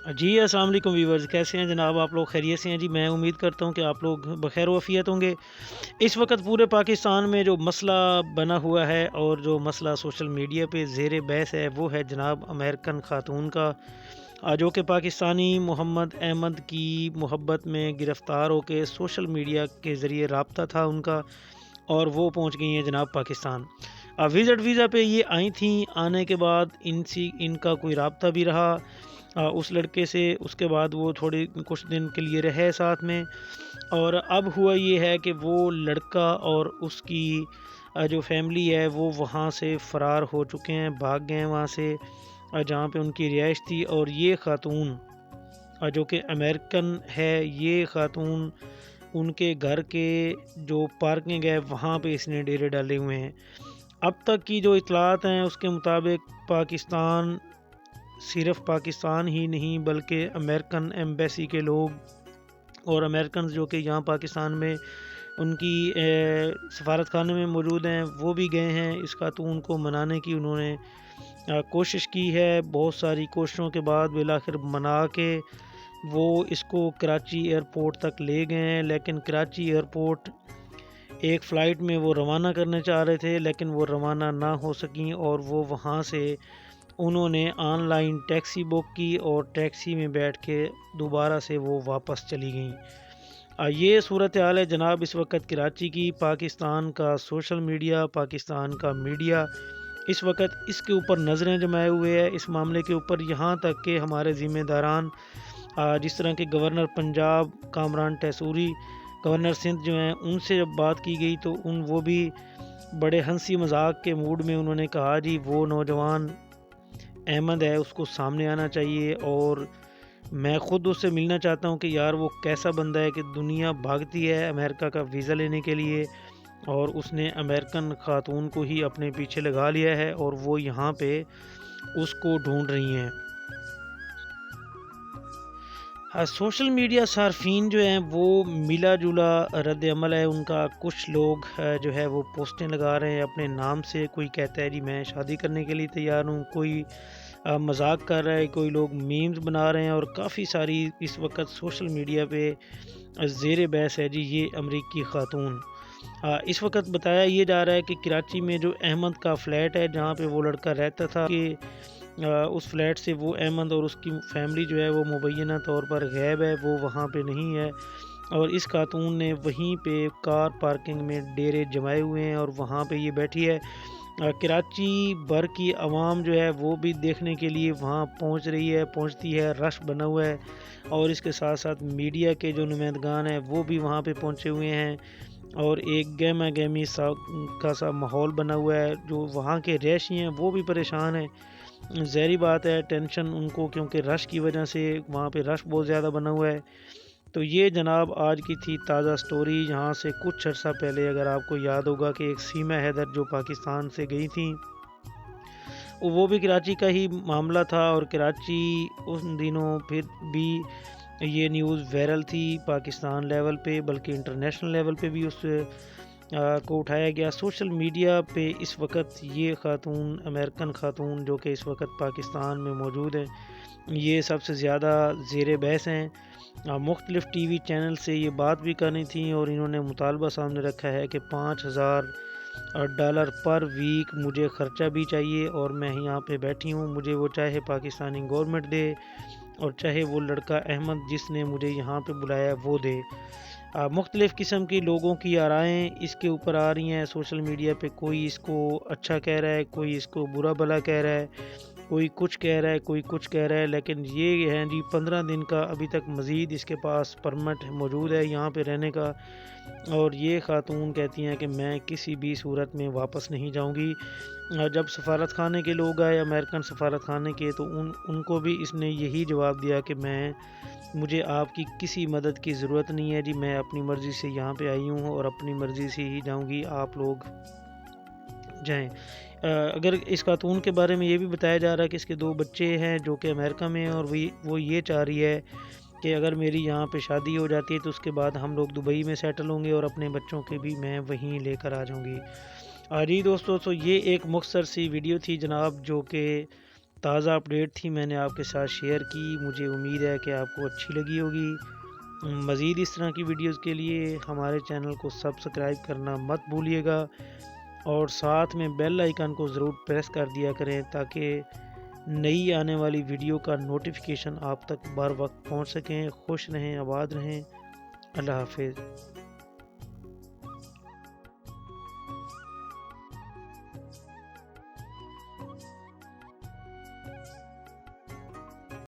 جی अस्सलाम वालेकुम व्यूवर्स, कैसे हैं जनाब? आप लोग खैरियत से हैं? जी मैं उम्मीद करता हूं कि आप लोग बखैर वफ़ियत होंगे। इस वक्त पूरे पाकिस्तान में जो मसला बना हुआ है और जो मसला सोशल मीडिया पे ज़ेर बहस है, वो है जनाब अमेरिकन ख़ातून का, जो कि पाकिस्तानी मोहम्मद अहमद की मोहब्बत में गिरफ़्तार होकर सोशल मीडिया के ज़रिए रब्ता था उनका, और वो पहुंच गई हैं जनाब पाकिस्तान। विज़िट वीज़ा पे ये आई थी। आने के बाद इनका कोई रब्ता भी रहा उस लड़के से। उसके बाद वो थोड़े कुछ दिन के लिए रहे साथ में, और अब हुआ ये है कि वो लड़का और उसकी जो फैमिली है वो वहाँ से फ़रार हो चुके हैं, भाग गए हैं वहाँ से जहाँ पे उनकी रिहाइश थी। और ये ख़ातून जो कि अमेरिकन है, ये ख़ातून उनके घर के जो पार्किंग है वहाँ पे इसने डेरे डाले हुए हैं। अब तक की जो इतलात हैं उसके मुताबिक पाकिस्तान, सिर्फ पाकिस्तान ही नहीं बल्कि अमेरिकन एम्बेसी के लोग और अमेरिकन जो कि यहाँ पाकिस्तान में उनकी सफारत खाने में मौजूद हैं, वो भी गए हैं इस खातून को मनाने की। उन्होंने कोशिश की है, बहुत सारी कोशिशों के बाद बिलाखिर मना के वो इसको कराची एयरपोर्ट तक ले गए हैं। लेकिन कराची एयरपोर्ट एक फ़्लाइट में वो रवाना करने चाह रहे थे, लेकिन वो रवाना ना हो सकी और वो वहाँ से उन्होंने ऑनलाइन टैक्सी बुक की और टैक्सी में बैठ के दोबारा से वो वापस चली गईं। ये सूरत हाल है जनाब इस वक्त कराची की। पाकिस्तान का सोशल मीडिया, पाकिस्तान का मीडिया इस वक्त इसके ऊपर नज़रें जमाए हुए है इस मामले के ऊपर। यहाँ तक कि हमारे ज़िम्मेदारान जिस तरह के गवर्नर पंजाब कामरान टैसूरी, गवर्नर सिंध जो हैं, उनसे जब बात की गई तो वो भी बड़े हंसी मजाक के मूड में उन्होंने कहा जी वो नौजवान अहमद है उसको सामने आना चाहिए, और मैं ख़ुद उससे मिलना चाहता हूँ कि यार वो कैसा बंदा है कि दुनिया भागती है अमेरिका का वीज़ा लेने के लिए, और उसने अमेरिकन ख़ातून को ही अपने पीछे लगा लिया है और वो यहाँ पे उसको ढूंढ रही हैं। सोशल मीडिया सार्फिन जो हैं वो मिला जुला रद्द अमल है उनका। कुछ लोग जो है वो पोस्टें लगा रहे हैं अपने नाम से। कोई कहता है जी मैं शादी करने के लिए तैयार हूँ, कोई मजाक कर रहा है, कोई लोग मीम्स बना रहे हैं, और काफ़ी सारी इस वक्त सोशल मीडिया पे ज़ेर बहस है जी ये अमरीकी ख़ातून। इस वक्त बताया ये जा रहा है कि कराची में जो अहमद का फ़्लैट है जहाँ पे वो लड़का रहता था, कि उस फ्लैट से वो अहमद और उसकी फैमिली जो है वो मुबैना तौर पर गायब है, वो वहाँ पे नहीं है। और इस खातून ने वहीं पे कार पार्किंग में डेरे जमाए हुए हैं और वहाँ पे ये बैठी है। कराची भर की आवाम जो है वो भी देखने के लिए वहाँ पहुँच रही है, पहुँचती है, रश बना हुआ है। और इसके साथ साथ मीडिया के जो नुमाइंदगान हैं वो भी वहाँ पे पहुँचे हुए हैं, और एक गहमा गहमी सा माहौल बना हुआ है। जो वहाँ के रहायशी हैं वो भी परेशान हैं, ज़ाहिरी बात है, टेंशन उनको, क्योंकि रश की वजह से वहाँ पे रश बहुत ज़्यादा बना हुआ है। तो ये जनाब आज की थी ताज़ा स्टोरी। यहाँ से कुछ अर्सा पहले अगर आपको याद होगा कि एक सीमा हैदर जो पाकिस्तान से गई थी, वो भी कराची का ही मामला था, और कराची उन दिनों फिर भी ये न्यूज़ वायरल थी पाकिस्तान लेवल पे, बल्कि इंटरनेशनल लेवल पे भी उस को उठाया गया। सोशल मीडिया पे इस वक्त ये ख़ातून, अमेरिकन ख़ातून जो कि इस वक्त पाकिस्तान में मौजूद है, ये सबसे ज़्यादा ज़ेर बहस हैं। मुख्तलिफ़ टीवी चैनल से ये बात भी करनी थी, और इन्होंने मुतालबा सामने रखा है कि $5000 पर वीक मुझे ख़र्चा भी चाहिए, और मैं यहाँ पे बैठी हूँ, मुझे वो चाहे पाकिस्तानी गवर्नमेंट दे और चाहे वो लड़का अहमद जिसने मुझे यहाँ पे बुलाया वो दे। मुख्तलिफ़ किस्म की लोगों की आराएँ इसके ऊपर आ रही हैं सोशल मीडिया पे। कोई इसको अच्छा कह रहा है, कोई इसको बुरा भला कह रहा है, कोई कुछ कह रहा है, कोई कुछ कह रहा है। लेकिन ये है जी 15 दिन का अभी तक मज़ीद इसके पास परमिट मौजूद है यहाँ पे रहने का, और ये ख़ातून कहती हैं कि मैं किसी भी सूरत में वापस नहीं जाऊँगी। जब सफारत खाने के लोग आए, अमेरिकन सफारत खाने के, तो उनको भी इसने यही जवाब दिया कि मुझे आपकी किसी मदद की ज़रूरत नहीं है जी, मैं अपनी मर्ज़ी से यहाँ पे आई हूँ और अपनी मर्ज़ी से ही जाऊँगी, आप लोग जाएँ। अगर इस खातून के बारे में ये भी बताया जा रहा है कि इसके 2 बच्चे हैं जो कि अमेरिका में हैं, और वो ये चाह रही है कि अगर मेरी यहाँ पे शादी हो जाती है तो उसके बाद हम लोग दुबई में सेटल होंगे और अपने बच्चों के भी मैं वहीं लेकर आ जाऊँगी। जी दोस्तों, तो ये एक मुख्तसर सी वीडियो थी जनाब, जो कि تازہ اپڈیٹ تھی، میں نے آپ کے ساتھ شیئر کی۔ مجھے امید ہے کہ آپ کو اچھی لگی ہوگی۔ مزید اس طرح کی ویڈیوز کے لیے ہمارے چینل کو سبسکرائب کرنا مت بھولیے گا، اور ساتھ میں بیل آئیکن کو ضرور پریس کر دیا کریں تاکہ نئی آنے والی ویڈیو کا نوٹیفیکیشن آپ تک بر وقت پہنچ سکیں۔ خوش رہیں، آباد رہیں، اللہ حافظ۔